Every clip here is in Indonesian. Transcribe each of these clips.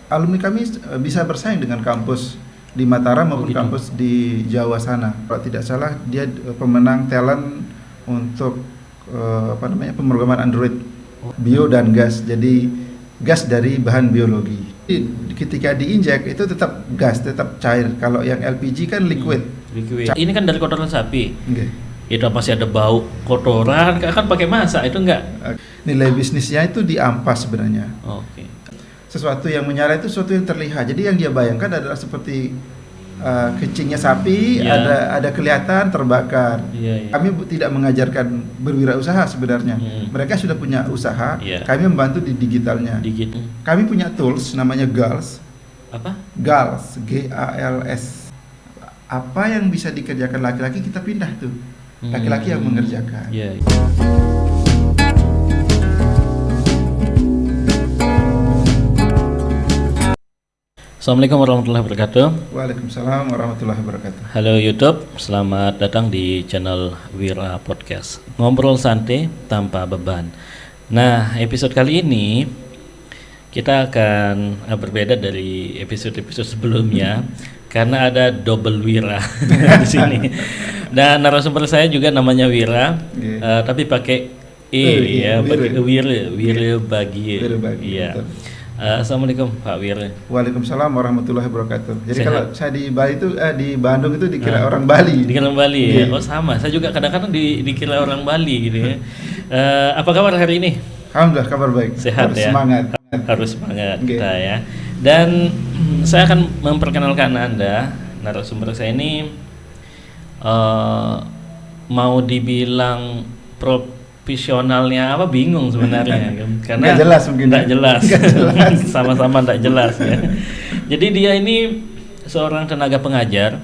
alumni kami bisa bersaing dengan kampus di Mataram maupun gitu. kampus di Jawa sana. Kalau tidak salah dia pemenang talent untuk pemrograman Android bio dan gas. Jadi gas dari bahan biologi. Ketika diinjek itu tetap gas, tetap cair. Kalau yang LPG kan liquid. Ini kan dari kotoran sapi. Okay. Itu pasti ada bau kotoran, kan pakai masak itu enggak? Nilai bisnisnya itu diampas sebenarnya. Oke. Sesuatu yang menyala itu sesuatu yang terlihat. Jadi yang dia bayangkan adalah seperti kencingnya sapi, ada kelihatan terbakar. Kami tidak mengajarkan berwirausaha sebenarnya. Mereka sudah punya usaha, kami membantu di digitalnya. Kami punya tools namanya GALS. Apa? GALS, GALS. Apa yang bisa dikerjakan laki-laki kita pindah tuh. Laki-laki yang mengerjakan. Assalamualaikum warahmatullahi wabarakatuh. Waalaikumsalam warahmatullahi wabarakatuh. Halo YouTube, selamat datang di channel Wira Podcast. Ngobrol santai tanpa beban. Nah, episode kali ini kita akan berbeda dari episode-episode sebelumnya karena ada double Wira di sini. Dan narasumber saya juga namanya Wira, tapi pakai pakai Wira bagi. Iya. Assalamualaikum Pak Wir. Waalaikumsalam warahmatullahi wabarakatuh. Jadi kalau saya di Bali itu di Bandung itu dikira orang Bali. Dikira orang Bali ya. Oh sama, saya juga kadang-kadang dikira orang Bali gitu ya. Apa kabar hari ini? Alhamdulillah kabar baik. Sehat ya. Semangat. Harus semangat kita ya. Dan saya akan memperkenalkan Anda, narasumber saya ini mau dibilang profesionalnya apa bingung sebenarnya karena nggak jelas mungkin nggak jelas sama-sama nggak jelas ya. Jadi dia ini seorang tenaga pengajar,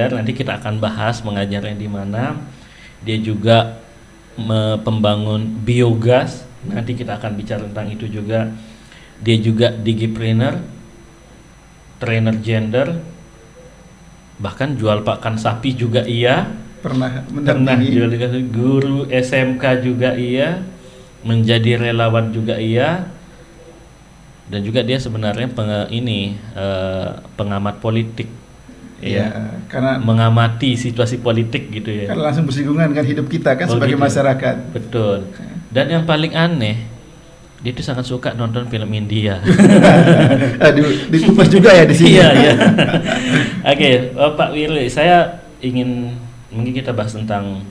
nanti kita akan bahas mengajarnya di mana. Dia juga pembangun biogas, nanti kita akan bicara tentang itu juga. Dia juga digipreneur, trainer gender, bahkan jual pakan sapi juga iya. Pernah juga guru SMK juga iya, menjadi relawan juga iya, dan juga dia sebenarnya pengamat politik ya, karena mengamati situasi politik gitu ya. Kan langsung bersinggungan dengan hidup kita kan sebagai gitu. Masyarakat. Betul. Dan yang paling aneh, dia itu sangat suka nonton film India. Dikupas juga ya di sini. Iya. Oke, Pak Wirli, saya ingin mungkin kita bahas tentang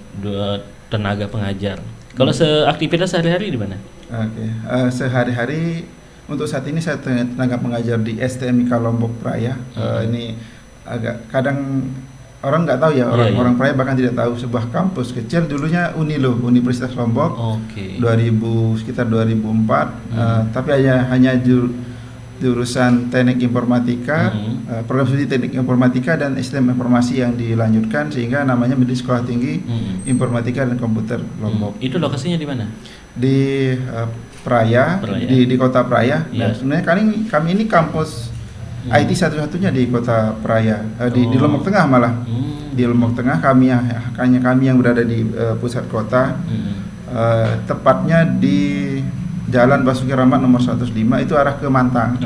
tenaga pengajar. Kalau aktivitas sehari-hari di mana? Sehari-hari untuk saat ini saya tenaga pengajar di STMIK Lombok Praya. Ini agak kadang orang nggak tahu ya, orang Praya bahkan tidak tahu sebuah kampus kecil dulunya Unilo, Universitas Lombok. Sekitar 2004. Tapi hanya jurusan teknik informatika, program studi teknik informatika dan sistem informasi yang dilanjutkan sehingga namanya menjadi Sekolah Tinggi Informatika dan Komputer Lombok. Itu lokasinya di mana? Di Praya. Di kota Praya. Dan sebenarnya kami ini kampus IT satu-satunya di kota Praya, di Lombok Tengah malah. Di Lombok Tengah kami yang berada di pusat kota, tepatnya di Jalan Basuki Rahmat nomor 105 itu arah ke Mantang.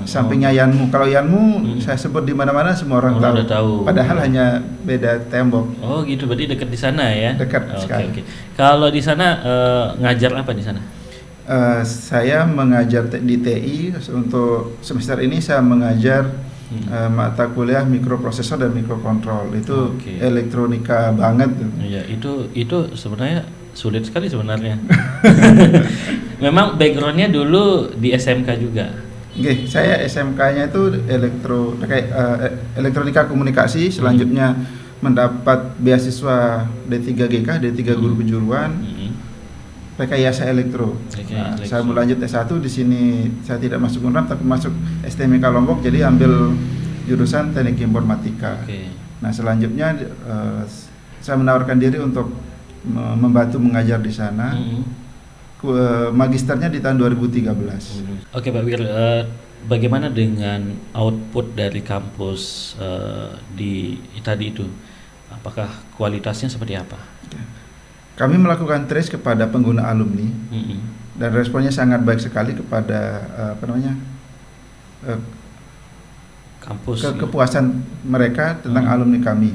Sampingnya Yanmu. Kalau Yanmu saya sebut di mana-mana semua orang tahu. Padahal hanya beda tembok. Oh gitu, berarti dekat di sana ya? Dekat sekali. Okay. Kalau di sana ngajar apa di sana? Saya mengajar di TI. Untuk semester ini saya mengajar mata kuliah mikroprosesor dan mikrokontrol. Itu elektronika banget. Iya, itu sebenarnya sulit sekali sebenarnya. Memang backgroundnya dulu di SMK juga. Saya SMK-nya itu elektronika komunikasi. Selanjutnya mendapat beasiswa D3GK, D3 Guru Kejuruan, rekayasa elektro. Saya berlanjut S1 di sini. Saya tidak masuk UNRAM tapi masuk STMIK Lombok, jadi ambil jurusan teknik informatika. Nah selanjutnya saya menawarkan diri untuk membantu mengajar di sana. Magisternya di tahun 2013. Oke Pak Wir, bagaimana dengan output dari kampus di tadi itu? Apakah kualitasnya seperti apa? Kami melakukan trace kepada pengguna alumni. dan responnya sangat baik sekali kepada eh, Kampus. Gitu. kepuasan mereka tentang alumni kami.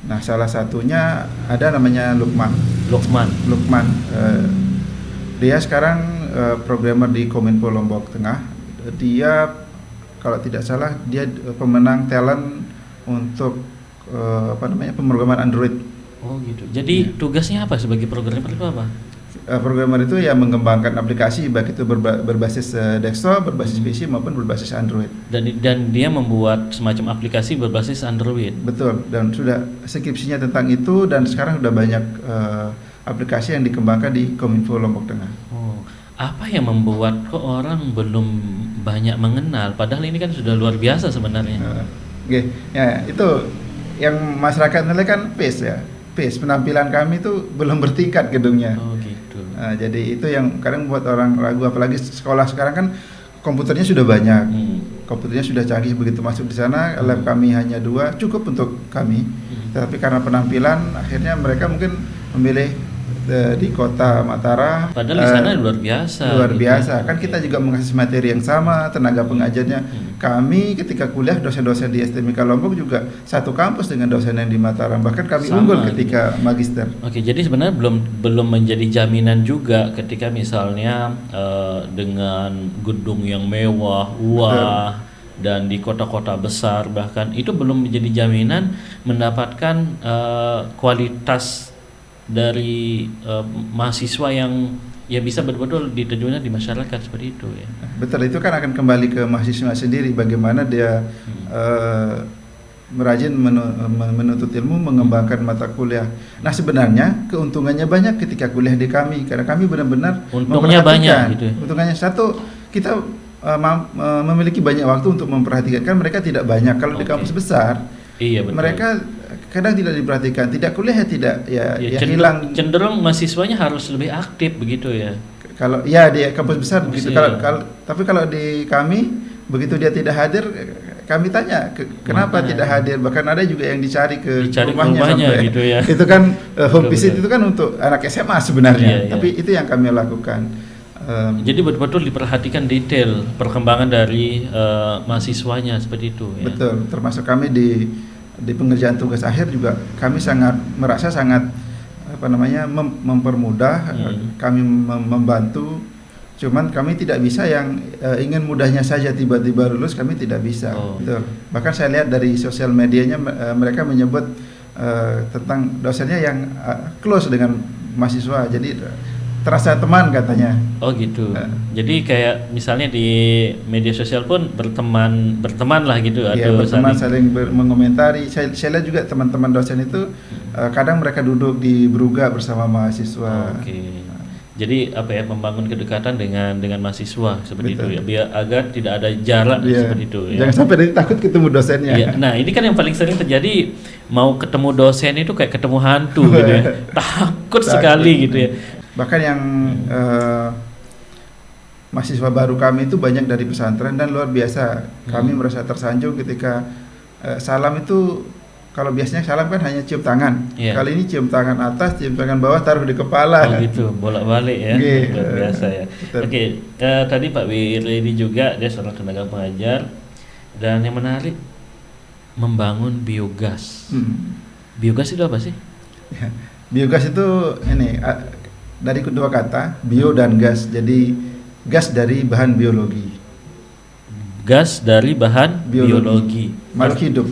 Nah, salah satunya ada namanya Lukman. Dia sekarang programmer di Kominfo Lombok Tengah. Dia kalau tidak salah dia pemenang talent untuk pemrograman Android. Oh gitu. Jadi tugasnya apa sebagai programmer itu apa? Programmer itu ya mengembangkan aplikasi baik itu berbasis desktop, berbasis PC maupun berbasis Android. Dan dia membuat semacam aplikasi berbasis Android. Betul. Dan sudah skripsinya tentang itu dan sekarang sudah banyak aplikasi yang dikembangkan di Kominfo Lombok Tengah. Oh, apa yang membuat kok orang belum banyak mengenal? Padahal ini kan sudah luar biasa sebenarnya. Oke, ya itu yang masyarakat nilai kan pace ya. Pace penampilan kami itu belum bertingkat gedungnya. Oh gitu. Jadi itu yang kadang buat orang ragu, apalagi sekolah sekarang kan komputernya sudah banyak, komputernya sudah canggih, begitu masuk di sana lab kami hanya 2 cukup untuk kami, tetapi karena penampilan akhirnya mereka mungkin memilih di kota Mataram. Padahal di sana luar biasa. Luar biasa, kan kita juga mengakses materi yang sama, tenaga pengajarnya. Kami ketika kuliah dosen-dosen di STMIK Lombok juga satu kampus dengan dosen yang di Mataram, bahkan kami unggul ketika magister. Oke, jadi sebenarnya belum menjadi jaminan juga ketika misalnya dengan gedung yang mewah, dan di kota-kota besar bahkan itu belum menjadi jaminan mendapatkan kualitas dari mahasiswa yang ya bisa betul-betul diterjunkan di masyarakat seperti itu ya. Betul, itu kan akan kembali ke mahasiswa sendiri bagaimana dia merajin menuntut ilmu, mengembangkan mata kuliah. Nah, sebenarnya keuntungannya banyak ketika kuliah di kami karena kami benar-benar untungnya banyak gitu. Untungnya satu, kita memiliki banyak waktu untuk memperhatikan, kan mereka tidak banyak kalau di kampus besar. Iya, betul. Mereka kadang tidak diperhatikan, tidak kuliah hilang. Cenderung mahasiswanya harus lebih aktif begitu ya. Kalau ya di kampus besar begitu. Tapi kalau di kami begitu dia tidak hadir, kami tanya kenapa tidak hadir. Bahkan ada juga yang dicari ke rumahnya sampai, gitu ya. Itu kan home visit itu kan untuk anak SMA sebenarnya. Iya. Tapi itu yang kami lakukan. Jadi betul-betul diperhatikan detail perkembangan dari mahasiswanya seperti itu ya. Betul, termasuk kami di pengerjaan tugas akhir juga kami merasa sangat mempermudah, kami membantu. Cuman kami tidak bisa yang ingin mudahnya saja tiba-tiba lulus, kami tidak bisa. Betul. Bahkan saya lihat dari sosial medianya mereka menyebut tentang dosennya yang close dengan mahasiswa, jadi terasa teman katanya. Oh gitu. Jadi kayak misalnya di media sosial pun berteman lah gitu. Iya, berteman, saling mengomentari. Saya lihat juga teman-teman dosen itu kadang mereka duduk di Bruga bersama mahasiswa. Oke. Jadi membangun kedekatan dengan mahasiswa seperti itu ya, biar agar tidak ada jarak seperti itu ya. Jangan sampai nanti takut ketemu dosennya. Iya. Nah, ini kan yang paling sering terjadi, mau ketemu dosen itu kayak ketemu hantu gitu ya. Takut sekali gitu ya. Bahkan yang mahasiswa baru kami itu banyak dari pesantren dan luar biasa. Kami merasa tersanjung ketika salam itu, kalau biasanya salam kan hanya cium tangan. Kali ini cium tangan atas, cium tangan bawah, taruh di kepala. Oh gitu, bolak-balik ya. Luar biasa ya. Oke, tadi Pak Wiredi juga dia seorang tenaga pengajar, dan yang menarik membangun biogas. Biogas itu apa sih? Ya, biogas itu ini dari kedua kata, bio dan gas. Jadi gas dari bahan biologi. Gas dari bahan biologi. Makhluk hidup.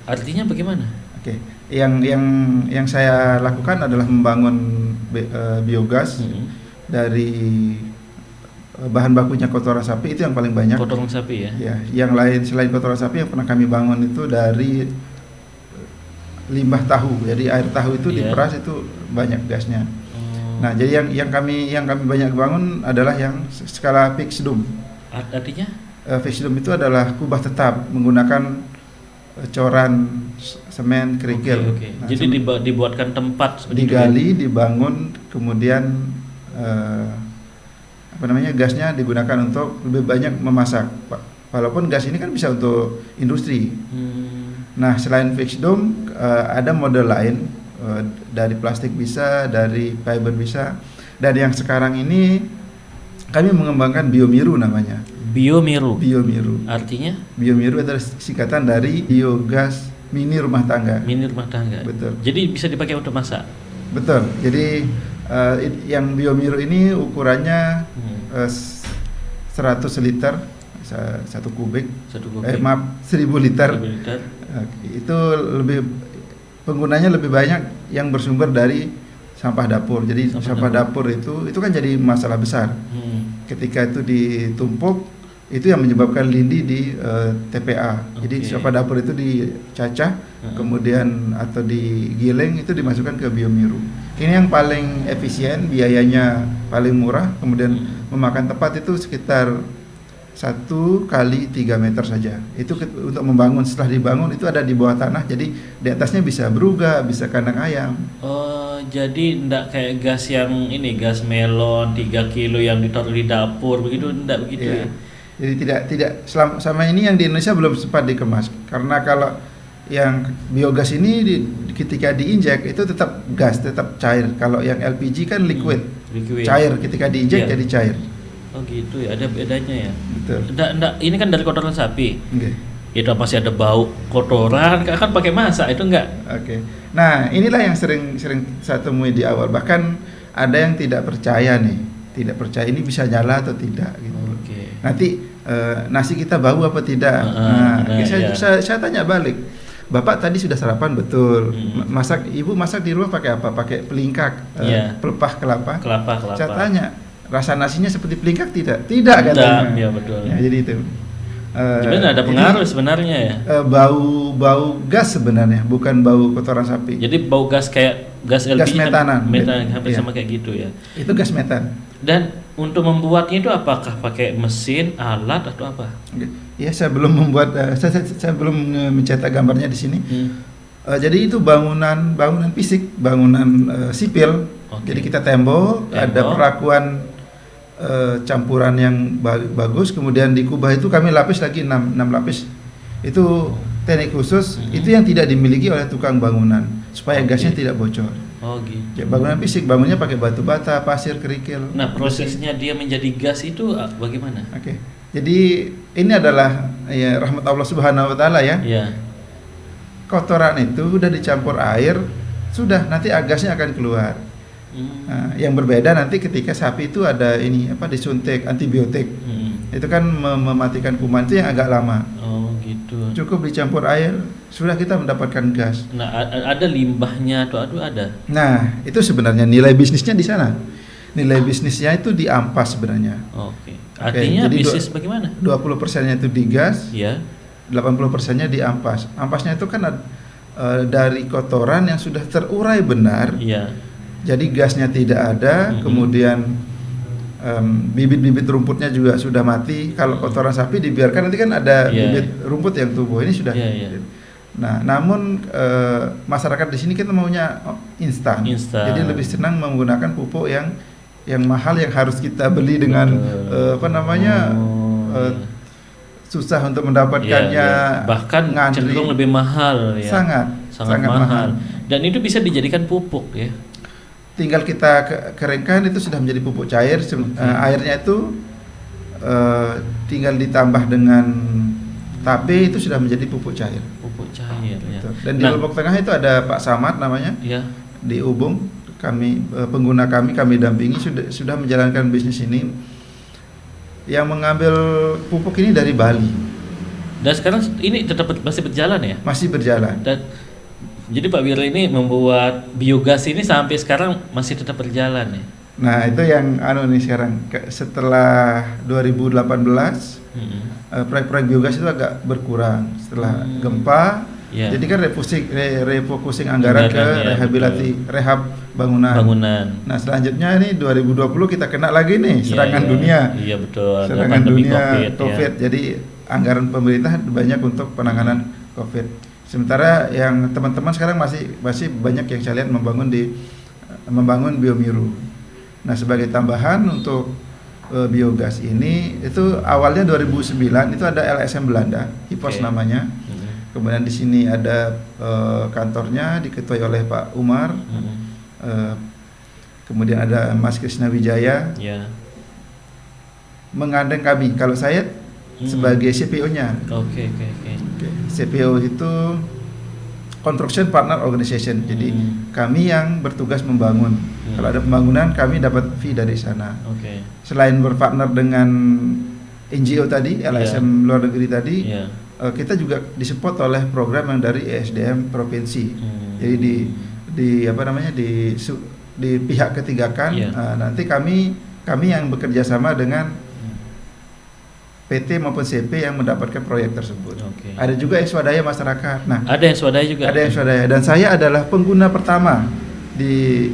Artinya bagaimana? Oke. Yang saya lakukan adalah membangun biogas dari bahan bakunya kotoran sapi, itu yang paling banyak. Kotoran sapi ya? Ya. Yang lain selain kotoran sapi yang pernah kami bangun itu dari limbah tahu. Jadi air tahu itu diperas, itu banyak gasnya. Nah, jadi yang kami banyak bangun adalah yang skala fixedum. Artinya? Fixedum itu adalah kubah tetap menggunakan coran semen kerikil. Nah, jadi dibuatkan tempat seperti digali, dibangun, kemudian gasnya digunakan untuk lebih banyak memasak. Walaupun gas ini kan bisa untuk industri. Nah, selain fixedum ada model lain. Dari plastik bisa, dari fiber bisa. Dan yang sekarang ini kami mengembangkan Biomiru namanya. Biomiru. Biomiru. Artinya? Biomiru adalah singkatan dari biogas mini rumah tangga. Mini rumah tangga. Betul. Jadi bisa dipakai untuk masak. Betul. Jadi yang Biomiru ini ukurannya 100 liter, 1 kubik. 1000 liter. 1000 liter. Itu lebih penggunanya lebih banyak yang bersumber dari sampah dapur. Jadi sampah dapur itu kan jadi masalah besar. Ketika itu ditumpuk, itu yang menyebabkan lindi di TPA. Jadi sampah dapur itu dicacah, kemudian atau digiling, itu dimasukkan ke Biomiru. Ini yang paling efisien, biayanya paling murah, kemudian memakan tempat itu sekitar 1 kali 3 meter saja. Itu untuk membangun. Setelah dibangun itu ada di bawah tanah, jadi di atasnya bisa berugak, bisa kandang ayam. Oh, jadi enggak kayak gas yang ini, gas melon 3 kilo yang ditaruh di dapur begitu, enggak begitu ya? Jadi tidak selama ini yang di Indonesia belum sempat dikemas, karena kalau yang biogas ini ketika diinjek itu tetap gas, tetap cair. Kalau yang LPG kan liquid. Cair, ketika diinjek jadi cair. Oh gitu ya, ada bedanya ya. Betul. Enggak, ini kan dari kotoran sapi. Okay. Itu masih ada bau kotoran, kan pakai masak itu enggak? Oke. Nah, inilah yang sering saya temui di awal. Bahkan ada yang tidak percaya nih, tidak percaya ini bisa nyala atau tidak gitu. Nanti nasi kita bau apa tidak? Saya tanya balik. Bapak tadi sudah sarapan betul. Ibu masak di rumah pakai apa? Pakai pelingkak, pelepah kelapa. Saya tanya, rasa nasinya seperti pelingkak tidak? Tidak katanya. Iya betul. Ya, jadi itu. Sebenarnya ada pengaruh sebenarnya ya. Bau gas sebenarnya, bukan bau kotoran sapi. Jadi bau gas kayak gas LPG. Gas metanan. Hampir sama kayak gitu ya. Itu gas metan. Dan untuk membuatnya itu apakah pakai mesin, alat atau apa? Ya, saya belum membuat, saya belum mencetak gambarnya di sini. Jadi itu bangunan fisik, bangunan sipil. Jadi kita tembok, ada perlakuan campuran yang bagus, kemudian di kubah itu kami lapis lagi 6 lapis. Itu teknik khusus, itu yang tidak dimiliki oleh tukang bangunan supaya gasnya tidak bocor. Oh gitu. Ya, bangunan fisik, bangunnya pakai batu bata, pasir, kerikil. Nah, prosesnya dia menjadi gas itu bagaimana? Oke. Jadi ini adalah ya rahmat Allah Subhanahu wa taala ya. Iya. Kotoran itu udah dicampur air, sudah nanti gasnya akan keluar. Nah, yang berbeda nanti ketika sapi itu ada disuntik antibiotik. Itu kan mematikan kuman, itu yang agak lama. Oh gitu. Cukup dicampur air, sudah kita mendapatkan gas. Nah, ada limbahnya atau ada? Nah, itu sebenarnya nilai bisnisnya di sana. Nilai bisnisnya itu di ampas sebenarnya. Oke. Artinya jadi bisnis bagaimana? 20%-nya itu di gas. Iya. 80%-nya di ampas. Ampasnya itu kan dari kotoran yang sudah terurai benar. Iya. Jadi gasnya tidak ada, kemudian bibit-bibit rumputnya juga sudah mati. Kalau kotoran sapi dibiarkan nanti kan ada bibit rumput yang tumbuh. Ini sudah. Nah, namun masyarakat di sini kita maunya instan. Jadi lebih senang menggunakan pupuk yang mahal, yang harus kita beli dengan susah untuk mendapatkannya. Bahkan cenderung lebih mahal ya. Sangat mahal. Dan itu bisa dijadikan pupuk ya. Tinggal kita keringkan, itu sudah menjadi pupuk cair. Airnya itu tinggal ditambah dengan tape, itu sudah menjadi pupuk cair. Pupuk cair ya. Dan di Lombok Tengah itu ada Pak Samad namanya. Ya. Di Ubung, pengguna kami dampingi sudah menjalankan bisnis ini. Yang mengambil pupuk ini dari Bali. Dan sekarang ini tetap masih berjalan ya? Masih berjalan. Jadi Pak Wira ini membuat biogas ini sampai sekarang masih tetap berjalan ya? Nah, itu yang sekarang setelah 2018 proyek-proyek biogas itu agak berkurang setelah gempa. Jadi kan refocusing anggaran ke rehab bangunan. Nah, selanjutnya ini 2020 kita kena lagi nih serangan dunia. Iya betul. Serangan dunia COVID. Jadi anggaran pemerintah banyak untuk penanganan COVID. Sementara yang teman-teman sekarang masih banyak yang saya lihat membangun Biomiru. Nah, sebagai tambahan untuk biogas ini, itu awalnya 2009 itu ada LSM Belanda, HIPOS namanya. Kemudian di sini ada kantornya diketuai oleh Pak Umar. kemudian ada Mas Krisna Wijaya Ya. menggandeng kami. Kalau saya sebagai CPO-nya. Oke. CPO itu Construction Partner Organization. Jadi kami yang bertugas membangun. Kalau ada pembangunan kami dapat fee dari sana. Oke. Selain berpartner dengan NGO tadi, LSM luar negeri tadi, kita juga disupport oleh program yang dari ESDM provinsi. Jadi di pihak ketiga kan, nanti kami yang bekerja sama dengan PT maupun CP yang mendapatkan proyek tersebut. Ada juga yang swadaya masyarakat. Nah, ada yang swadaya juga. Ada yang swadaya, dan saya adalah pengguna pertama di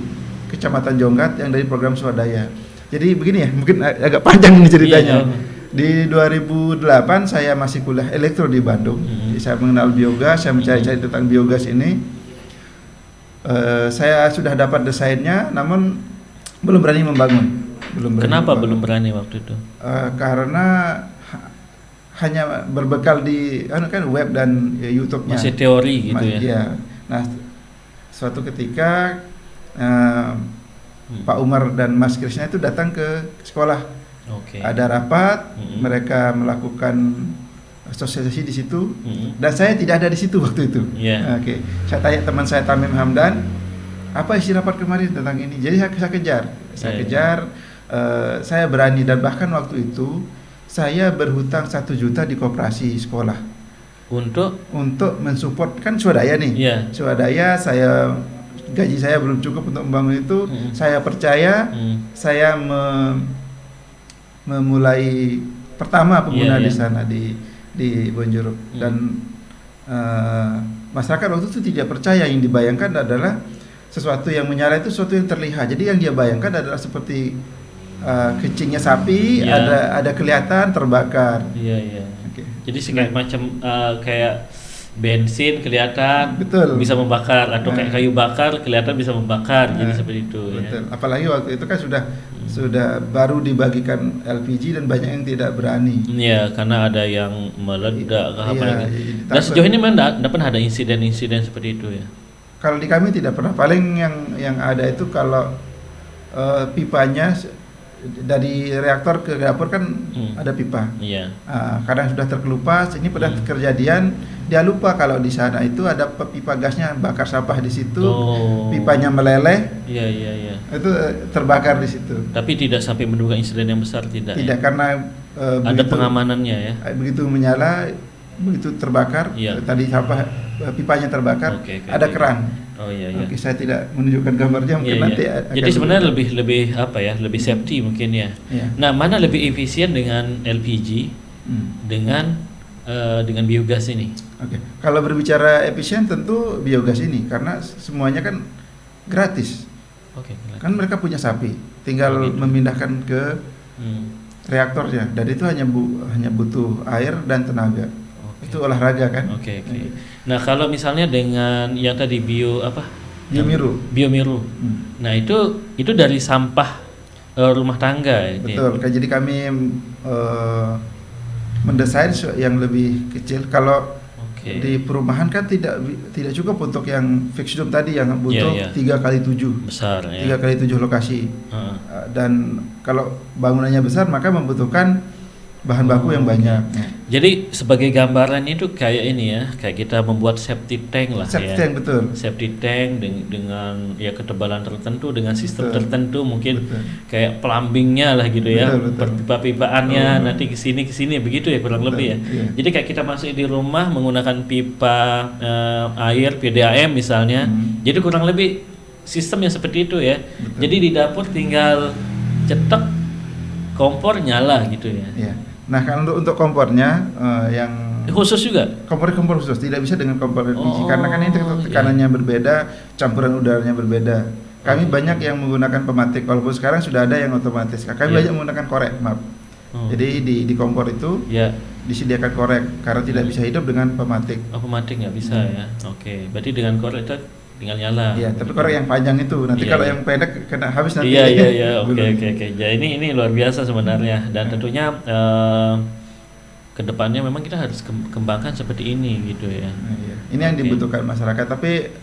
Kecamatan Jonggat yang dari program swadaya. Jadi begini ya, mungkin agak panjang ini ceritanya. Di 2008 saya masih kuliah elektro di Bandung. Jadi saya mengenal biogas, saya mencari-cari tentang biogas ini. Saya sudah dapat desainnya, namun belum berani membangun. Kenapa belum berani waktu itu? Karena hanya berbekal di web dan YouTube-nya. Masih teori gitu ya. Iya. Nah, suatu ketika Pak Umar dan Mas Krisna itu datang ke sekolah. Ada rapat, mereka melakukan sosialisasi di situ, dan saya tidak ada di situ waktu itu. Saya tanya teman saya Tamim Hamdan, apa isi rapat kemarin tentang ini. Jadi saya kejar, saya berani, dan bahkan waktu itu saya berhutang 1 juta di koperasi sekolah untuk mensupport, kan swadaya nih. Swadaya, gaji saya belum cukup untuk membangun itu. Saya percaya, saya memulai pertama pengguna di sana di Bonjuruk, dan masyarakat waktu itu tidak percaya. Yang dibayangkan adalah sesuatu yang menyala itu sesuatu yang terlihat. Jadi yang dia bayangkan adalah seperti kencingnya sapi, ada kelihatan terbakar. Jadi kayak macam kayak bensin kelihatan, bisa membakar, atau kayak kayu bakar kelihatan bisa membakar. Jadi seperti itu. Betul. Apalagi waktu itu kan sudah baru dibagikan LPG dan banyak yang tidak berani. Karena ada yang meledak Dan sejauh ini memang tidak pernah ada insiden-insiden seperti itu ya. Kalau di kami tidak pernah. Paling yang ada itu kalau pipanya dari reaktor ke dapur kan ada pipa. Kadang sudah terkelupas. Ini pernah kejadian, dia lupa kalau di sana itu ada pipa gasnya, bakar sampah di situ, pipanya meleleh. Itu terbakar di situ. Tapi tidak sampai menduga insiden yang besar, tidak. Tidak, karena ada pengamanannya ya. Begitu menyala, begitu terbakar, tadi sampah pipanya terbakar, ada keran. Saya tidak menunjukkan gambarnya, mungkin nanti. Jadi sebenarnya lebih apa ya, lebih safety mungkin ya. Nah, mana lebih efisien dengan LPG dengan biogas ini? Kalau berbicara efisien tentu biogas ini, karena semuanya kan gratis. Kan mereka punya sapi, tinggal memindahkan ke reaktornya, dan itu hanya butuh air dan tenaga. Itu olahraga kan. Nah, kalau misalnya dengan yang tadi Biomiru. Nah, itu dari sampah rumah tangga ya. Betul. Jadi kami mendesain yang lebih kecil. Kalau di perumahan kan tidak cukup untuk yang fixed dome tadi, yang butuh 3x7 besar, 3x7 lokasi. Dan kalau bangunannya besar maka membutuhkan bahan baku yang banyak. Jadi sebagai gambaran itu kayak ini ya, kayak kita membuat septic tank lah. Tank, betul. Septic tank dengan ketebalan tertentu, dengan sistem tertentu, mungkin kayak plumbingnya lah gitu ya, pipa-pipaannya nanti kesini begitu ya kurang lebih ya. Jadi kayak kita masuk di rumah menggunakan pipa air PDAM misalnya. Jadi kurang lebih sistem yang seperti itu ya. Jadi di dapur tinggal cetek, kompor nyala gitu ya. Nah, kalau untuk kompornya yang khusus juga, kompor khusus, tidak bisa dengan kompor LPG karena kan ini tekanannya berbeda, campuran udaranya berbeda. Kami banyak yang menggunakan pematik, walaupun sekarang sudah ada yang otomatis. Kami banyak menggunakan korek, maaf. Jadi di kompor itu disediakan korek karena tidak bisa hidup dengan pematik. Pematik nggak bisa ya. Berarti dengan korek itu tinggal nyala. Tapi korek yang panjang itu. Nanti kalau yang pendek kena habis nanti. Oke. Jadi ini luar biasa sebenarnya, dan tentunya kedepannya memang kita harus kembangkan seperti ini gitu ya. Ini yang dibutuhkan masyarakat. Tapi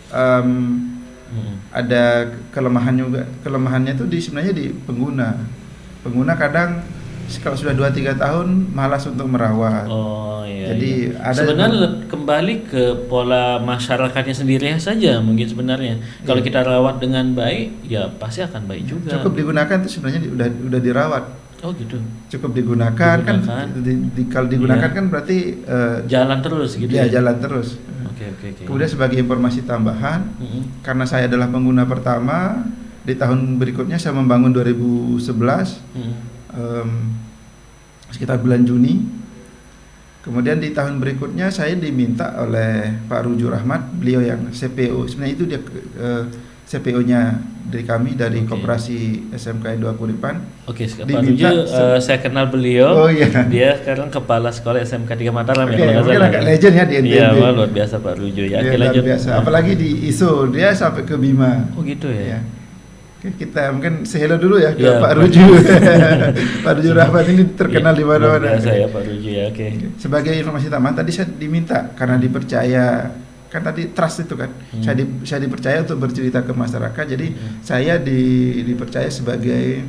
ada kelemahan juga. Kelemahannya itu sebenarnya di pengguna. Pengguna kadang kalau sudah 2-3 tahun malas untuk merawat. Oh iya. Jadi iya. ada Sebenarnya kembali ke pola masyarakatnya sendiri saja mungkin sebenarnya. Kalau kita rawat dengan baik, ya pasti akan baik juga. Cukup digunakan itu sebenarnya udah dirawat. Oh gitu. Cukup digunakan. Kan kalau digunakan kan berarti jalan terus gitu. Ya, jalan terus. Oke. Kemudian sebagai informasi tambahan, karena saya adalah pengguna pertama, di tahun berikutnya saya membangun 2011. Sekitar bulan Juni. Kemudian di tahun berikutnya saya diminta oleh Pak Ruju Rahmat, beliau yang CPO. Sebenarnya itu dia CPO-nya dari kami dari Koperasi SMK 2 Kuripan. Oke, Pak Ruju saya kenal beliau. Oh iya. Dia sekarang kepala sekolah SMK 3 Mataram ya. Mungkin agak legend ya di NTB. Iya, luar biasa Pak Ruju ya. Oke, luar biasa. Apalagi di ISO dia sampai ke Bima. Oh gitu ya. Kita mungkin hello dulu ya ke Pak Ruju. Pak Ruju Rahmat ini terkenal di mana-mana. Biasa ya Pak Ruju ya, oke. Sebagai informasi tambahan tadi saya diminta karena dipercaya, kan tadi trust itu kan. Saya dipercaya untuk bercerita ke masyarakat. Jadi saya dipercaya sebagai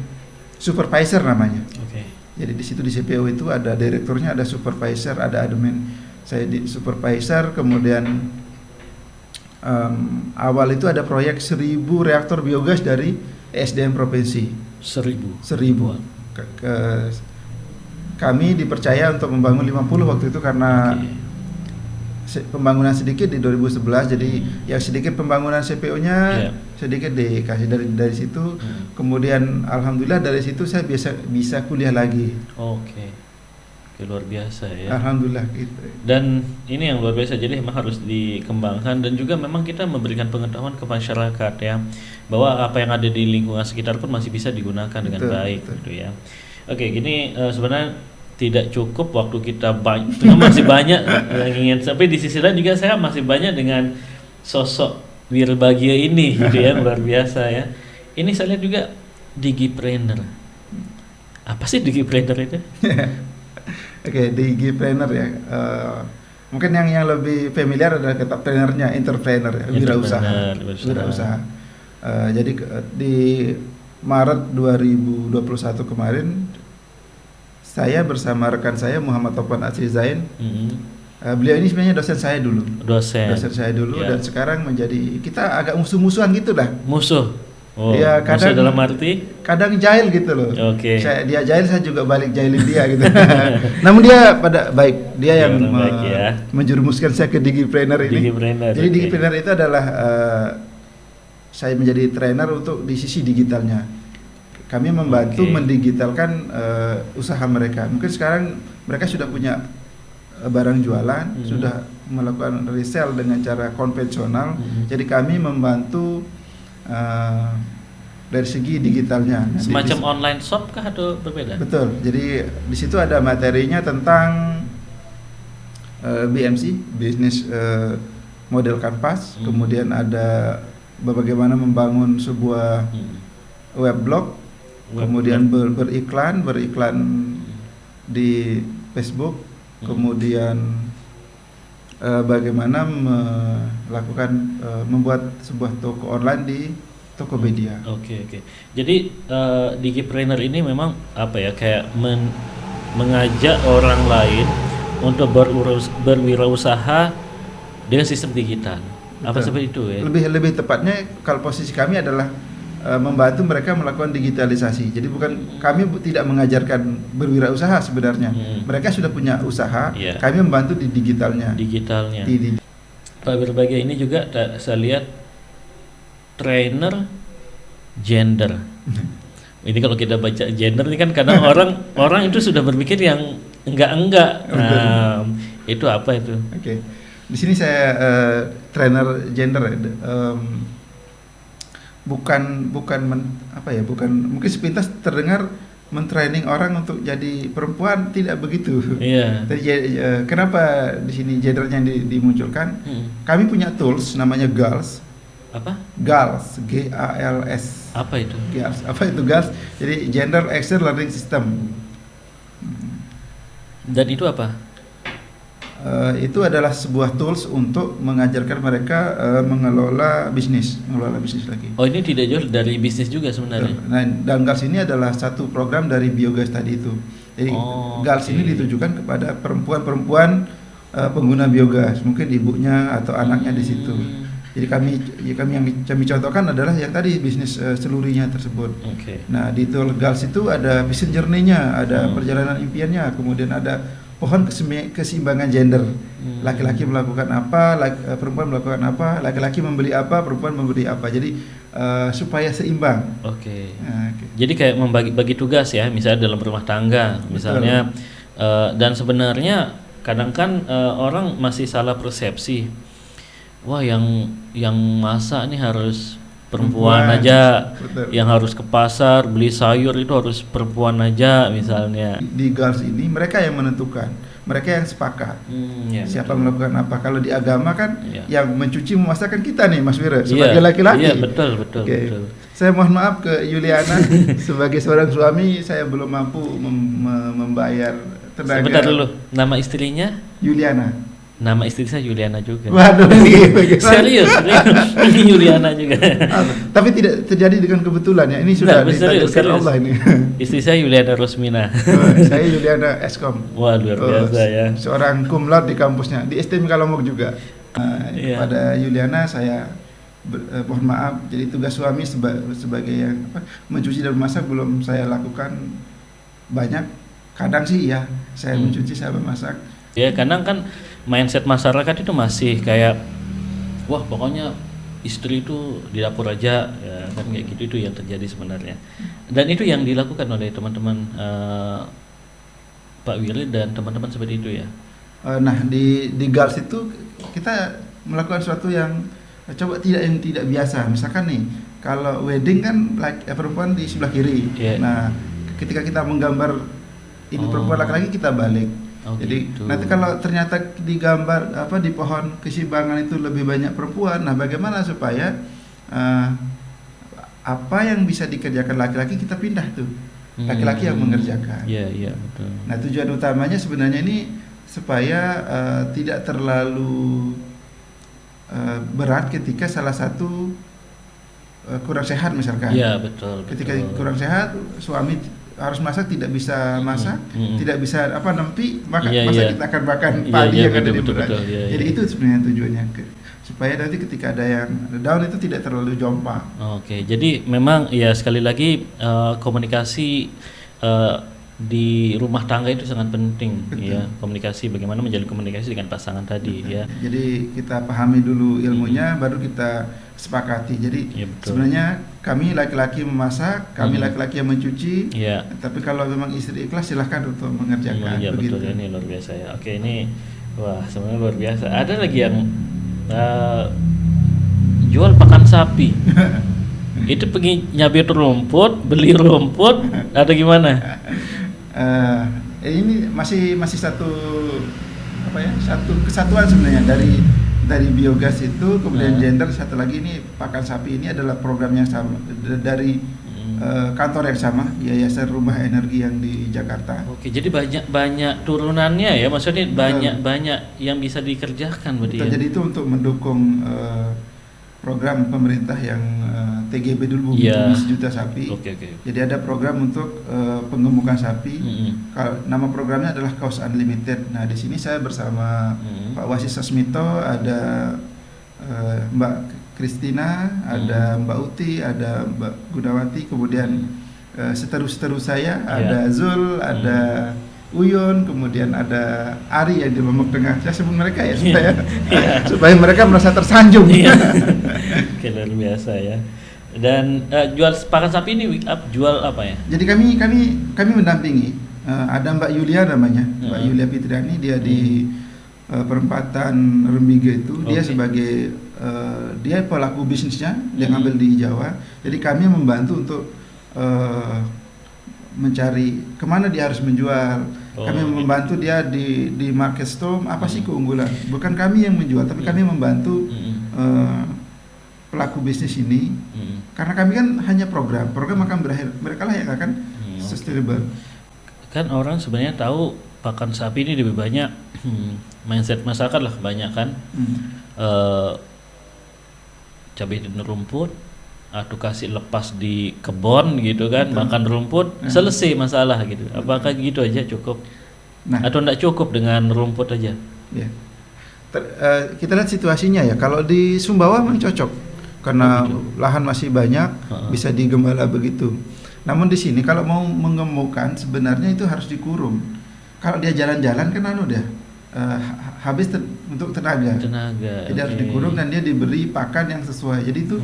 supervisor namanya. Oke. Jadi di situ di CPO itu ada direkturnya, ada supervisor, ada admin. Saya di supervisor, kemudian awal itu ada proyek 1000 reaktor biogas dari SDM provinsi. 1000. Kami dipercaya untuk membangun 50 waktu itu karena pembangunan sedikit di 2011. Jadi yang sedikit pembangunan CPO-nya sedikit dikasih dari situ. Kemudian alhamdulillah dari situ saya bisa kuliah lagi. Oke, luar biasa ya. Alhamdulillah gitu. Dan ini yang luar biasa, jadi memang harus dikembangkan dan juga memang kita memberikan pengetahuan ke masyarakat ya, bahwa apa yang ada di lingkungan sekitar pun masih bisa digunakan dengan baik gitu ya. Oke, gini sebenarnya tidak cukup waktu kita masih banyak yang ingin, tapi di sisi lain juga saya masih banyak dengan sosok Wirbagia ini gitu ya, luar biasa ya. Ini saya lihat juga Digipreneur. Apa sih Digipreneur itu? Oke, Digipreneur ya. Mungkin yang lebih familiar adalah kata prenernya, entrepreneur ya, wirausaha. Jadi di Maret 2021 kemarin saya bersama rekan saya Muhammad Topan Asri Zain. Beliau ini sebenarnya dosen saya dulu. Dosen saya dulu dan sekarang menjadi, kita agak musuh-musuhan gitu lah. Musuh. Oh, ya kadang dalam arti kadang jahil gitu loh. Oke. Dia jahil, saya juga balik jahilin dia gitu. Namun dia pada baik, dia yang menjerumuskan saya ke Digipreneur ini. Jadi Digipreneur itu adalah saya menjadi trainer untuk di sisi digitalnya. Kami membantu mendigitalkan usaha mereka. Mungkin sekarang mereka sudah punya barang jualan, sudah melakukan resell dengan cara konvensional. Jadi kami membantu dari segi digitalnya. Semacam online shop kah atau berbeda? Betul. Jadi di situ ada materinya tentang BMC, Business Model Canvas. Kemudian ada bagaimana membangun sebuah weblog, kemudian beriklan di Facebook, kemudian bagaimana melakukan membuat sebuah toko online di Tokopedia. Oke. Jadi Digipreneur ini memang apa ya, kayak mengajak orang lain untuk berwirausaha dengan sistem digital. Betul. Apa seperti itu ya? Lebih tepatnya kalau posisi kami adalah membantu mereka melakukan digitalisasi. Jadi kami tidak mengajarkan berwirausaha sebenarnya. Mereka sudah punya usaha, kami membantu di digitalnya. Pak Wirbagia ini juga saya lihat trainer gender. Ini kalau kita baca gender ini kan kadang orang itu sudah berpikir yang enggak. Nah, itu apa itu? Oke. Di sini saya trainer gender. Bukan mungkin sepintas terdengar mentraining orang untuk jadi perempuan, tidak begitu. Iya. Kenapa di sini gendernya dimunculkan? Kami punya tools namanya GALS. Apa? GALS, GALS. Apa itu? GALS. Apa itu GALS? Jadi Gender Action Learning System. Dan itu apa? itu adalah sebuah tools untuk mengajarkan mereka mengelola bisnis lagi. Oh, ini tidak jauh dari bisnis juga sebenarnya. Nah, dan GALS ini adalah satu program dari biogas tadi itu. Jadi GALS ini ditujukan kepada perempuan-perempuan pengguna biogas, mungkin ibunya atau anaknya di situ. Jadi kami contohkan adalah yang tadi bisnis celurinya tersebut. Nah, di tool GALS itu ada vision journey-nya, ada perjalanan impiannya, kemudian ada pohon keseimbangan gender. Laki-laki melakukan apa, perempuan melakukan apa, laki-laki membeli apa, perempuan membeli apa. Jadi supaya seimbang. Jadi kayak membagi-bagi tugas ya, misalnya dalam rumah tangga, misalnya dan sebenarnya kadang kan orang masih salah persepsi. Wah, yang masak nih harus perempuan aja. Betul. Yang harus ke pasar beli sayur itu harus perempuan aja misalnya. Di GALS ini mereka yang menentukan, mereka yang sepakat siapa melakukan apa. Kalau di agama kan yang mencuci memasak kan kita nih, Mas Wira, sebagai laki-laki. Iya, betul. Saya mohon maaf ke Yuliana sebagai seorang suami, saya belum mampu membayar tenaga. Sebentar dulu, nama istrinya Yuliana. Nama istri saya Yuliana juga. Waduh, ini serius. Ini Yuliana juga. Tapi tidak terjadi dengan kebetulan ya. Ini sudah ditakdirkan Allah ini. Istri saya Yuliana Rosmina. Saya Yuliana Eskom. Wah, luar biasa ya. Seorang cum laude di kampusnya, di STM Kalombok juga. Pada Yuliana saya mohon maaf, jadi tugas suami sebagai yang mencuci dan memasak belum saya lakukan banyak. Kadang sih ya, saya mencuci, saya memasak. Ya, kadang kan mindset masyarakat itu masih kayak wah pokoknya istri itu di dapur aja ya, kan kayak gitu. Itu yang terjadi sebenarnya, dan itu yang dilakukan oleh teman-teman Pak Willy dan teman-teman seperti itu ya. Nah, di GALS itu kita melakukan sesuatu yang tidak biasa. Misalkan nih, kalau wedding kan perempuan di sebelah kiri. Nah, ketika kita menggambar ini perempuan laki-laki, kita balik. Jadi gitu. Nanti kalau ternyata digambar di pohon keseimbangan itu lebih banyak perempuan, nah bagaimana supaya apa yang bisa dikerjakan laki-laki kita pindah tuh, laki-laki yang mengerjakan. Iya, betul. Nah, tujuan utamanya sebenarnya ini supaya tidak terlalu berat ketika salah satu kurang sehat misalkan. Iya, betul. Ketika kurang sehat, suami harus masak, tidak bisa masak, tidak bisa nempi, masa kita akan makan padi yang ada di beras. Jadi itu sebenarnya tujuannya, supaya nanti ketika ada yang down itu tidak terlalu jompa. Oke, jadi memang ya sekali lagi komunikasi di rumah tangga itu sangat penting. Betul. Ya, komunikasi, bagaimana menjalin komunikasi dengan pasangan tadi. Betul. Ya. Jadi kita pahami dulu ilmunya, baru kita sepakati. Jadi sebenarnya kami laki-laki memasak, kami laki-laki yang mencuci. Tapi kalau memang istri ikhlas, silahkan untuk mengerjakan. Iya, betul. Ini luar biasa ya. Oke, ini wah sebenarnya luar biasa. Ada lagi yang jual pakan sapi. Itu pergi nyabit rumput, beli rumput, atau gimana? Ini masih satu satu kesatuan sebenarnya dari biogas itu, kemudian gender, satu lagi ini pakan sapi. Ini adalah program yang sama dari kantor yang sama, Yayasan Rumah Energi yang di Jakarta. Oke, jadi banyak turunannya ya, maksudnya banyak yang bisa dikerjakan berarti. Betul, jadi itu untuk mendukung program pemerintah yang TGB dulu, Bumi 1 juta sapi. Jadi ada program untuk penggemukan sapi. Nama programnya adalah Cost Unlimited. Nah, di sini saya bersama Pak Wasis Sasmito, ada Mbak Kristina, ada Mbak Uti, ada Mbak Gunawati, kemudian seteru saya ada Zul, ada Uyon, kemudian ada Ari yang di Lombok Tengah. Saya sebut mereka ya supaya mereka merasa tersanjung. Oke, luar biasa ya. Dan jual pakan sapi ini jual apa ya? Jadi kami mendampingi. Ada Mbak Yulia namanya, Mbak Yulia Fitriani, dia di perempatan Remiga itu. Dia sebagai dia pelaku bisnisnya, dia ngambil di Jawa. Jadi kami membantu untuk mencari kemana dia harus menjual. Kami membantu dia di market storm, apa sih keunggulan. Bukan kami yang menjual, tapi kami membantu pelaku bisnis ini. Karena kami kan hanya program akan berakhir, mereka lah yang akan sustainable. Kan orang sebenarnya tahu pakan sapi ini lebih banyak mindset masyarakat lah kebanyakan eh, cabai dan rumput atau kasih lepas di kebun gitu kan, makan rumput selesai masalah gitu. Apakah gitu aja cukup? Atau enggak cukup dengan rumput aja? Ya. Kita lihat situasinya ya. Kalau di Sumbawa memang cocok karena lahan masih banyak, bisa digembala begitu. Namun di sini kalau mau mengemukkan sebenarnya itu harus dikurung. Kalau dia jalan-jalan kan dia habis untuk tenaga. Jadi harus dikurung dan dia diberi pakan yang sesuai. Jadi itu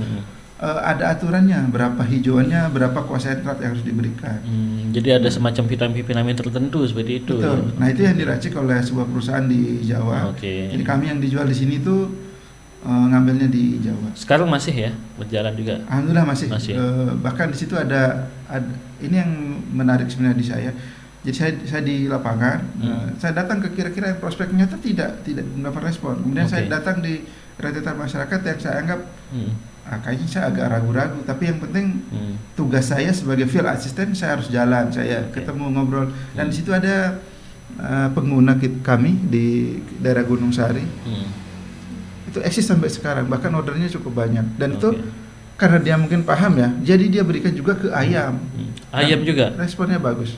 ada aturannya, berapa hijauannya, berapa konsentrat yang harus diberikan. Jadi ada semacam vitamin-vitamin tertentu seperti itu. Betul. Ya? Nah itu yang diracik oleh sebuah perusahaan di Jawa. Jadi kami yang dijual di sini tuh ngambilnya di Jawa. Sekarang masih ya berjalan juga? Alhamdulillah masih. Bahkan di situ ada ini yang menarik sebenarnya di saya. Jadi saya di lapangan, saya datang ke kira-kira prospeknya tidak mendapat respon. Kemudian saya datang di rentetan masyarakat yang saya anggap kayaknya saya agak ragu-ragu, tapi yang penting tugas saya sebagai field assistant saya harus jalan, saya ketemu ngobrol dan di situ ada pengguna kami di daerah Gunung Sari. Itu eksis sampai sekarang, bahkan ordernya cukup banyak dan itu karena dia mungkin paham ya, jadi dia berikan juga ke ayam. Ayam juga? Responnya bagus.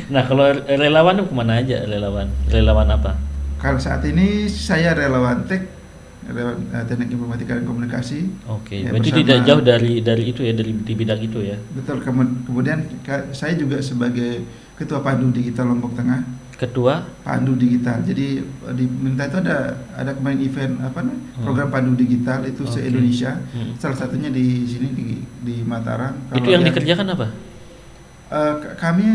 Nah kalau relawan itu kemana aja relawan? Relawan apa? Kalau saat ini saya relawan teknik informatika dan komunikasi. Berarti tidak jauh dari itu ya, dari di bidang itu ya. Betul. Kemudian saya juga sebagai ketua Pandu Digital Lombok Tengah. Ketua Pandu Digital. Jadi diminta itu ada kemarin event program Pandu Digital itu se-Indonesia. Salah satunya di sini di Mataram. Itu yang dikerjakan apa? Kami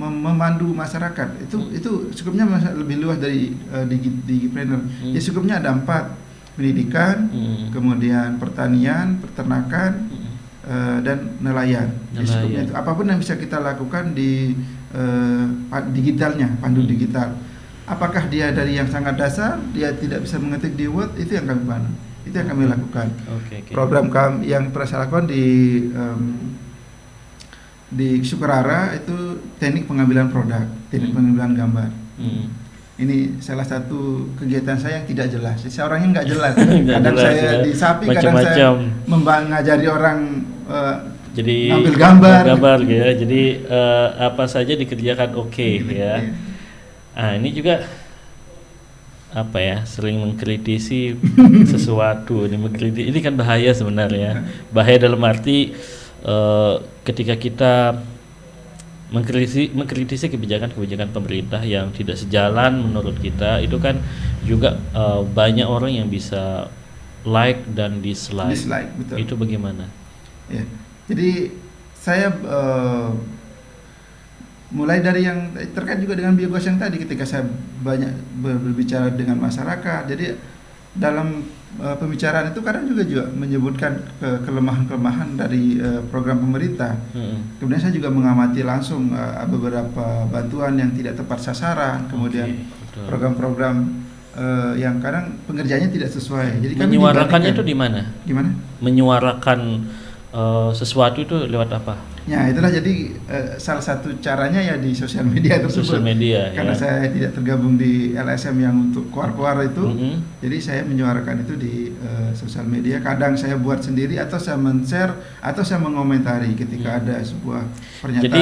memandu masyarakat itu skupnya lebih luas dari Digipreneur. Ya skupnya ada 4, pendidikan, kemudian pertanian, peternakan, dan nelayan. Di skupnya itu apapun yang bisa kita lakukan di digitalnya, pandu digital. Apakah dia dari yang sangat dasar, dia tidak bisa mengetik di Word, itu yang kami pandu, itu yang kami lakukan. Program kami yang pernah saya lakukan di Sukarara itu teknik pengambilan produk, teknik pengambilan gambar. Ini salah satu kegiatan saya yang tidak jelas. Saya orangnya nggak jelas. Kadang jelas, saya di Sapi, kadang saya mengajari orang jadi ngambil gambar gitu ya. Jadi apa saja dikerjakan ya. Ini juga apa ya, sering mengkritisi sesuatu. Ini kan bahaya sebenarnya. Bahaya dalam arti ketika kita mengkritisi kebijakan pemerintah yang tidak sejalan menurut kita, itu kan juga banyak orang yang bisa like dan dislike. Betul. Itu bagaimana? Ya. Jadi saya mulai dari yang terkait juga dengan biogas yang tadi, ketika saya banyak berbicara dengan masyarakat. Jadi dalam pembicaraan itu kadang juga menyebutkan kelemahan-kelemahan dari program pemerintah. Kemudian saya juga mengamati langsung beberapa bantuan yang tidak tepat sasaran, kemudian program-program yang kadang pengerjaannya tidak sesuai. Jadi menyuarakannya itu di mana? Gimana? Menyuarakan sesuatu itu lewat apa? Ya itulah, jadi salah satu caranya ya di sosial media tersebut. Sosial media, karena saya tidak tergabung di LSM yang untuk keluar-keluar itu, jadi saya menyuarakan itu di sosial media. Kadang saya buat sendiri atau saya men-share atau saya mengomentari ketika ada sebuah pernyataan. Jadi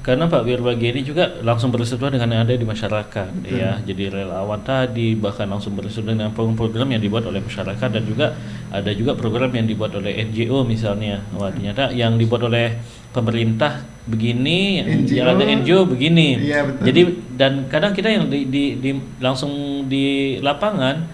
karena Pak Wirbagi ini juga langsung bersentuhan dengan yang ada di masyarakat. Ya. Jadi relawan tadi bahkan langsung bersentuhan dengan program-program yang dibuat oleh masyarakat, dan juga ada juga program yang dibuat oleh NGO misalnya. Ternyata yang dibuat oleh pemerintah begini, yang ada NGO begini. Iya, betul. Jadi dan kadang kita yang langsung di lapangan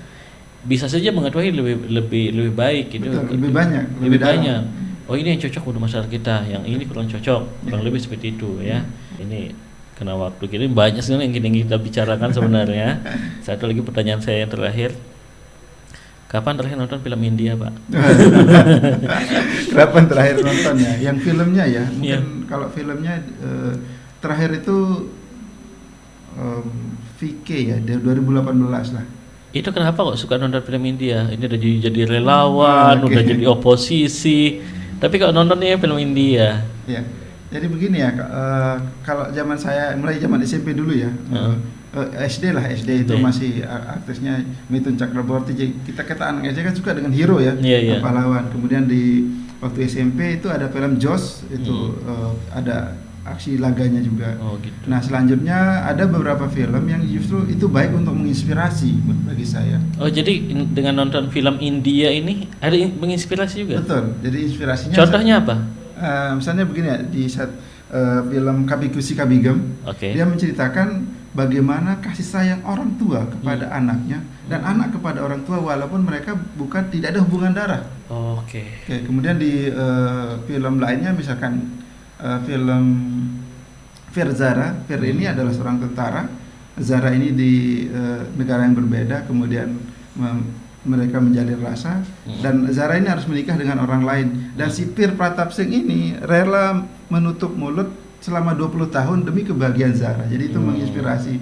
bisa saja mengetahui lebih baik gitu. Betul, lebih banyak. Oh ini yang cocok untuk masyarakat kita, yang ini kurang cocok, kurang lebih seperti itu ya. Ini karena waktu kita banyak sekali yang kita bicarakan sebenarnya. Satu lagi pertanyaan saya yang terakhir. Kapan terakhir nonton film India, Pak? Kapan terakhir nontonnya? Yang filmnya ya, mungkin kalau filmnya terakhir itu VK ya, dari 2018 lah. Itu kenapa kok suka nonton film India? Ini udah jadi relawan, udah jadi oposisi, tapi kalau nontonnya film India. Ya, Jadi begini ya, kalau zaman saya mulai zaman SMP dulu ya, SD lah, SD itu Oke. masih artisnya Mithun Chakraborty. Jadi kita anak SD kan suka dengan hero ya, Iya, iya. pahlawan. Kemudian di waktu SMP itu ada film Jaws, itu ada aksi laganya juga. Oh gitu. Nah selanjutnya ada beberapa film yang justru itu baik untuk menginspirasi bagi saya. Oh jadi dengan nonton film India ini ada menginspirasi juga? Betul. Jadi inspirasinya. Contohnya apa? Misalnya begini ya, di saat film Kabikushi Kabigem, Oke. dia menceritakan bagaimana kasih sayang orang tua kepada anaknya dan anak kepada orang tua walaupun mereka tidak ada hubungan darah. Oke. Oke, kemudian di film lainnya misalkan film Fir Zara. Fir ini adalah seorang tentara. Zara ini di negara yang berbeda, kemudian mereka menjalin rasa dan Zara ini harus menikah dengan orang lain dan si Pir Pratap Singh ini rela menutup mulut selama 20 tahun demi kebahagiaan Zara. Jadi itu menginspirasi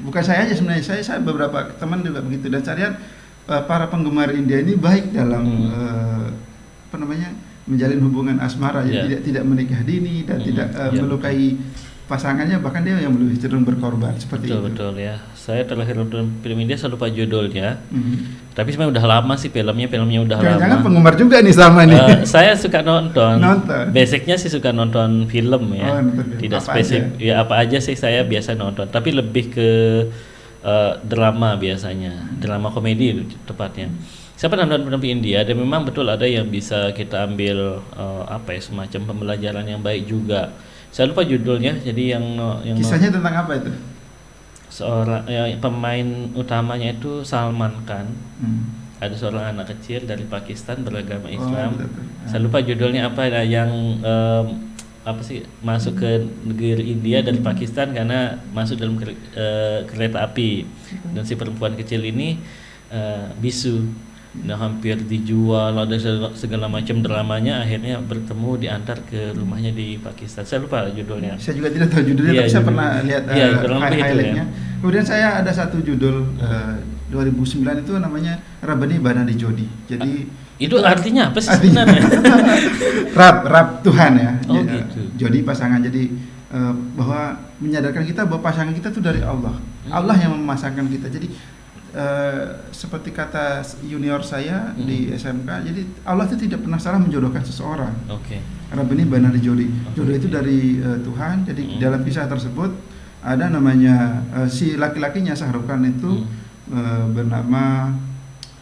bukan saya aja sebenarnya, saya beberapa teman juga begitu. Dan saya lihat para penggemar India ini baik dalam menjalin hubungan asmara, jadi tidak menikah dini dan tidak melukai pasangannya, bahkan dia yang lebih cenderung berkorban seperti itu. Betul ya. Saya terakhir nonton film India saya lupa judulnya. Tapi sebenarnya udah lama sih filmnya udah lama. Jangan-jangan penggemar juga nih sama nih. Saya suka nonton. Nonton. Basicnya sih suka nonton film ya. Tidak apa spesifik. Ya apa aja sih saya biasa nonton. Tapi lebih ke drama biasanya. Drama komedi tepatnya. Saya pernah nonton film India dan memang betul ada yang bisa kita ambil semacam pembelajaran yang baik juga. Saya lupa judulnya. Jadi yang kisahnya tentang apa itu? Seorang pemain utamanya itu Salman Khan. Ada seorang anak kecil dari Pakistan beragama Islam. Saya lupa judulnya apa, yang masuk ke negeri India dari Pakistan karena masuk dalam kereta api dan si perempuan kecil ini bisu. Nah, hampir dijual, ada segala macam dramanya, akhirnya bertemu diantar ke rumahnya di Pakistan. Saya lupa judulnya. Saya juga tidak tahu judulnya, tapi saya pernah lihat highlightnya. Kemudian saya ada satu judul 2009 itu namanya Rabani Banadi Jodi. Jadi itu artinya apa sih sebenarnya? Rab Tuhan ya. Gitu. Jodi pasangan. Jadi bahwa menyadarkan kita bahwa pasangan kita itu dari Allah. Allah yang memasangkan kita. Jadi seperti kata junior saya di SMK, jadi Allah itu tidak pernah salah menjodohkan seseorang. Rabani Banadi Jodi. Jodoh itu dari Tuhan. Jadi dalam kisah tersebut ada namanya si laki-lakinya Shah Rukh Khan itu bernama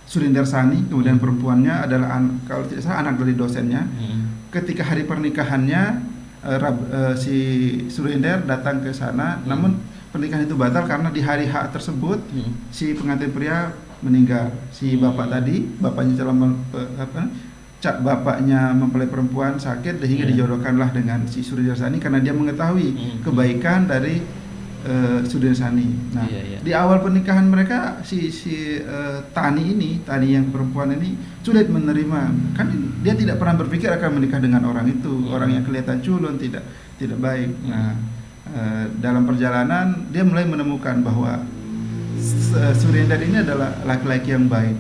Surinder Sani, kemudian perempuannya adalah kalau tidak salah anak dari dosennya. Ketika hari pernikahannya si Surinder datang ke sana, namun pernikahan itu batal karena di hari H tersebut si pengantin pria meninggal. Si bapak tadi, bapaknya mempelai perempuan sakit sehingga dijodohkanlah dengan si Surinder Sani karena dia mengetahui kebaikan dari Surinder Sani. Nah, di awal pernikahan mereka si Tani yang perempuan ini sulit menerima. Kan dia tidak pernah berpikir akan menikah dengan orang itu, orang yang kelihatan culun, tidak baik. Nah, dalam perjalanan dia mulai menemukan bahwa Surinder ini adalah laki-laki yang baik,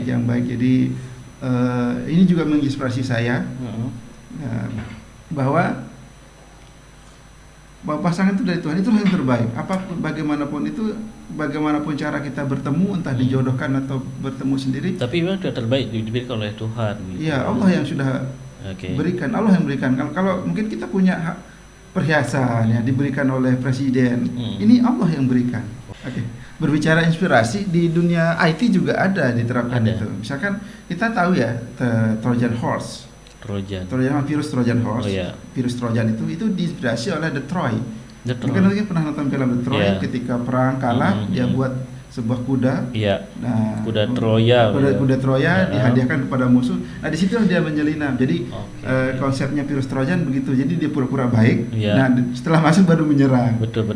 yang baik. Jadi ini juga menginspirasi saya bahwa pasangan itu dari Tuhan, itu yang terbaik. Bagaimanapun cara kita bertemu, entah dijodohkan atau bertemu sendiri. Tapi memang sudah terbaik diberikan oleh Tuhan. Iya, Allah yang sudah berikan. Allah yang berikan. Kalau mungkin kita punya perhiasan ya diberikan oleh presiden, ini Allah yang berikan. Berbicara inspirasi, di dunia IT juga ada diterapkan itu. Misalkan kita tahu ya Trojan Horse. Virus Trojan Horse. Virus Trojan itu diinspirasi oleh The Troy. Mungkin pernah nonton film The Troy. Ketika perang kalah, dia buat sebuah kuda. Nah, kuda Troya dihadiahkan kepada musuh. Nah, di situ dia menyelinap. Jadi konsepnya virus Trojan begitu. Jadi dia pura-pura baik. Nah, setelah masuk baru menyerang. Betul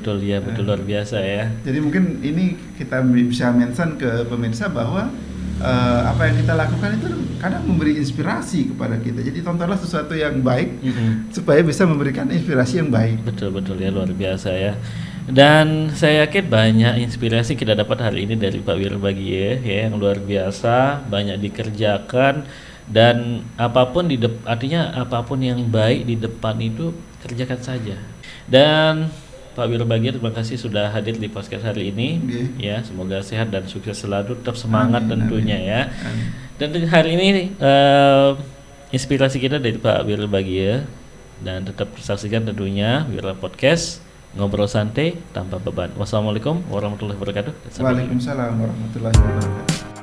luar biasa ya. Jadi mungkin ini kita bisa mention ke pemirsa bahwa apa yang kita lakukan itu kadang memberi inspirasi kepada kita. Jadi tontonlah sesuatu yang baik supaya bisa memberikan inspirasi yang baik. Betul ya, luar biasa ya. Dan saya yakin banyak inspirasi kita dapat hari ini dari Pak Wirbagie ya, yang luar biasa, banyak dikerjakan Dan apapun artinya apapun yang baik di depan itu kerjakan saja. Dan Pak Wirbagia, terima kasih sudah hadir di podcast hari ini. Ya, semoga sehat dan sukses selalu, tetap semangat tentunya ya. Dan hari ini inspirasi kita dari Pak Wirbagia, dan tetap saksikan tentunya Wira Podcast, ngobrol santai tanpa beban. Wassalamualaikum warahmatullahi wabarakatuh. Waalaikumsalam warahmatullahi wabarakatuh.